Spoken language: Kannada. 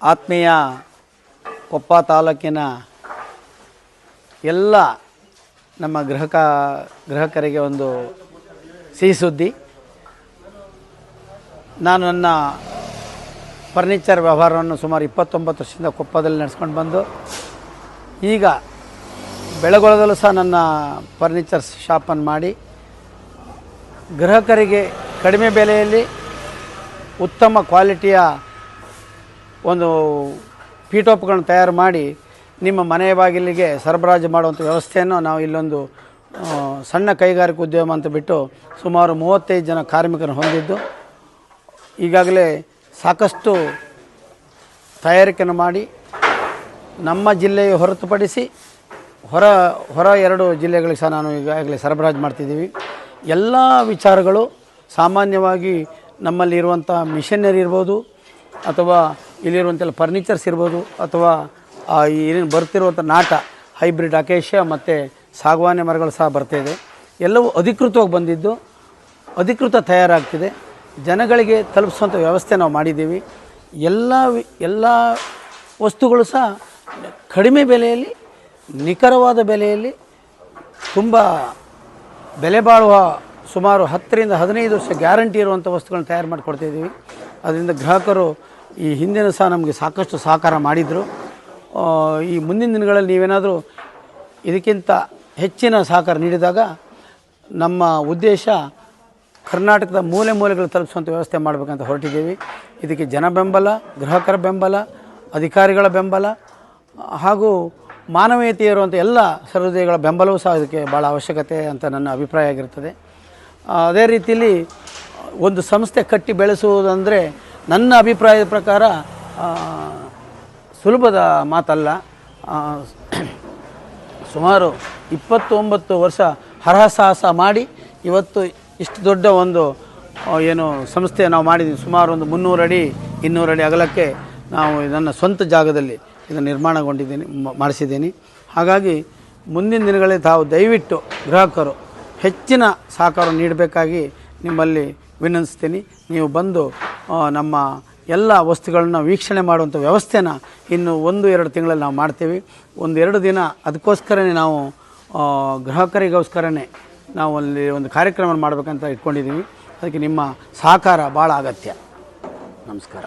ಆತ್ಮೀಯ ಕೊಪ್ಪ ತಾಲೂಕಿನ ಎಲ್ಲ ನಮ್ಮ ಗ್ರಾಹಕರಿಗೆ ಒಂದು ಸಿಹಿ ಸುದ್ದಿ. ನಾನು ನನ್ನ ಫರ್ನಿಚರ್ ವ್ಯವಹಾರವನ್ನು ಸುಮಾರು 29 ವರ್ಷದಿಂದ ಕೊಪ್ಪದಲ್ಲಿ ನಡೆಸ್ಕೊಂಡು ಬಂದು ಈಗ ಬೆಳಗೊಳದಲ್ಲೂ ಸಹ ನನ್ನ ಫರ್ನಿಚರ್ ಶಾಪನ್ನು ಮಾಡಿ ಗ್ರಾಹಕರಿಗೆ ಕಡಿಮೆ ಬೆಲೆಯಲ್ಲಿ ಉತ್ತಮ ಕ್ವಾಲಿಟಿಯ ಒಂದು ಪೀಠೋಪಕರಣ ತಯಾರು ಮಾಡಿ ನಿಮ್ಮ ಮನೆಯ ಬಾಗಿಲಿಗೆ ಸರಬರಾಜು ಮಾಡುವಂಥ ವ್ಯವಸ್ಥೆಯನ್ನು ನಾವು ಇಲ್ಲೊಂದು ಸಣ್ಣ ಕೈಗಾರಿಕಾ ಉದ್ಯಮ ಅಂತ ಬಿಟ್ಟು ಸುಮಾರು 35 ಜನ ಕಾರ್ಮಿಕರನ್ನು ಹೊಂದಿದ್ದು ಈಗಾಗಲೇ ಸಾಕಷ್ಟು ತಯಾರಿಕೆಯನ್ನು ಮಾಡಿ ನಮ್ಮ ಜಿಲ್ಲೆಯ ಹೊರತುಪಡಿಸಿ ಹೊರ 2 ಜಿಲ್ಲೆಗಳಿಗೆ ಸಹ ನಾನು ಈಗಾಗಲೇ ಸರಬರಾಜು ಮಾಡ್ತಿದ್ದೀವಿ. ಎಲ್ಲ ವಿಚಾರಗಳು ಸಾಮಾನ್ಯವಾಗಿ ನಮ್ಮಲ್ಲಿರುವಂಥ ಮಿಷನರಿ ಇರ್ಬೋದು ಅಥವಾ ಇಲ್ಲಿರುವಂತೆಲ್ಲ ಫರ್ನಿಚರ್ಸ್ ಇರ್ಬೋದು ಅಥವಾ ಏನೇನು ಬರ್ತಿರುವಂಥ ನಾಟ ಹೈಬ್ರಿಡ್ ಅಕೇಶಿಯಾ ಮತ್ತು ಸಾಗವಾನಿ ಮರಗಳು ಸಹ ಬರ್ತಾಯಿದೆ. ಎಲ್ಲವೂ ಅಧಿಕೃತವಾಗಿ ಬಂದಿದ್ದು ಅಧಿಕೃತ ತಯಾರಾಗ್ತಿದೆ. ಜನಗಳಿಗೆ ತಲುಪಿಸುವಂಥ ವ್ಯವಸ್ಥೆ ನಾವು ಮಾಡಿದ್ದೀವಿ. ಎಲ್ಲ ವಸ್ತುಗಳು ಸಹ ಕಡಿಮೆ ಬೆಲೆಯಲ್ಲಿ ನಿಖರವಾದ ಬೆಲೆಯಲ್ಲಿ ತುಂಬ ಬೆಲೆ ಬಾಳುವ ಸುಮಾರು 10 ರಿಂದ 15 ವರ್ಷ ಗ್ಯಾರಂಟಿ ಇರುವಂಥ ವಸ್ತುಗಳನ್ನ ತಯಾರು ಮಾಡಿಕೊಡ್ತಾಯಿದ್ದೀವಿ. ಅದರಿಂದ ಗ್ರಾಹಕರು ಈ ಹಿಂದಿನ ಸಹ ನಮಗೆ ಸಾಕಷ್ಟು ಸಹಕಾರ ಮಾಡಿದರು. ಈ ಮುಂದಿನ ದಿನಗಳಲ್ಲಿ ನೀವೇನಾದರೂ ಇದಕ್ಕಿಂತ ಹೆಚ್ಚಿನ ಸಹಕಾರ ನೀಡಿದಾಗ ನಮ್ಮ ಉದ್ದೇಶ ಕರ್ನಾಟಕದ ಮೂಲೆಗಳು ತಲುಪಿಸುವಂಥ ವ್ಯವಸ್ಥೆ ಮಾಡಬೇಕಂತ ಹೊರಟಿದ್ದೀವಿ. ಇದಕ್ಕೆ ಜನ ಬೆಂಬಲ, ಗ್ರಾಹಕರ ಬೆಂಬಲ, ಅಧಿಕಾರಿಗಳ ಬೆಂಬಲ ಹಾಗೂ ಮಾನವೀಯತೆ ಇರುವಂಥ ಎಲ್ಲ ಸಹೃದಯಗಳ ಬೆಂಬಲವೂ ಸಹ ಇದಕ್ಕೆ ಭಾಳ ಅವಶ್ಯಕತೆ ಅಂತ ನನ್ನ ಅಭಿಪ್ರಾಯ ಆಗಿರ್ತದೆ. ಅದೇ ರೀತಿಯಲ್ಲಿ ಒಂದು ಸಂಸ್ಥೆ ಕಟ್ಟಿ ಬೆಳೆಸುವುದಂದರೆ ನನ್ನ ಅಭಿಪ್ರಾಯದ ಪ್ರಕಾರ ಸುಲಭದ ಮಾತಲ್ಲ. ಸುಮಾರು 29 ವರ್ಷ ಹರಸಾಹಸ ಮಾಡಿ ಇವತ್ತು ಇಷ್ಟು ದೊಡ್ಡ ಒಂದು ಏನು ಸಂಸ್ಥೆ ನಾವು ಮಾಡಿದ್ದೀವಿ. ಸುಮಾರು ಒಂದು 300 ಅಡಿ 200 ಅಡಿ ಅಗಲಕ್ಕೆ ನಾವು ನನ್ನ ಸ್ವಂತ ಜಾಗದಲ್ಲಿ ಇದನ್ನು ನಿರ್ಮಾಣಗೊಂಡಿದ್ದೀನಿ, ಮಾಡಿಸಿದ್ದೀನಿ. ಹಾಗಾಗಿ ಮುಂದಿನ ದಿನಗಳಲ್ಲಿ ತಾವು ದಯವಿಟ್ಟು ಗ್ರಾಹಕರು ಹೆಚ್ಚಿನ ಸಹಕಾರ ನೀಡಬೇಕಾಗಿ ನಿಮ್ಮಲ್ಲಿ ವಿನಂತಿಸ್ತೀನಿ. ನೀವು ಬಂದು ನಮ್ಮ ಎಲ್ಲ ವಸ್ತುಗಳನ್ನ ವೀಕ್ಷಣೆ ಮಾಡುವಂಥ ವ್ಯವಸ್ಥೆನ ಇನ್ನು 1-2 ತಿಂಗಳಲ್ಲಿ ನಾವು ಮಾಡ್ತೀವಿ. 1-2 ದಿನ ಅದಕ್ಕೋಸ್ಕರನೇ ನಾವು ಗ್ರಾಹಕರಿಗೋಸ್ಕರನೇ ನಾವು ಅಲ್ಲಿ ಒಂದು ಕಾರ್ಯಕ್ರಮ ಮಾಡಬೇಕಂತ ಇಟ್ಕೊಂಡಿದ್ದೀವಿ. ಅದಕ್ಕೆ ನಿಮ್ಮ ಸಹಕಾರ ಭಾಳ ಅಗತ್ಯ. ನಮಸ್ಕಾರ.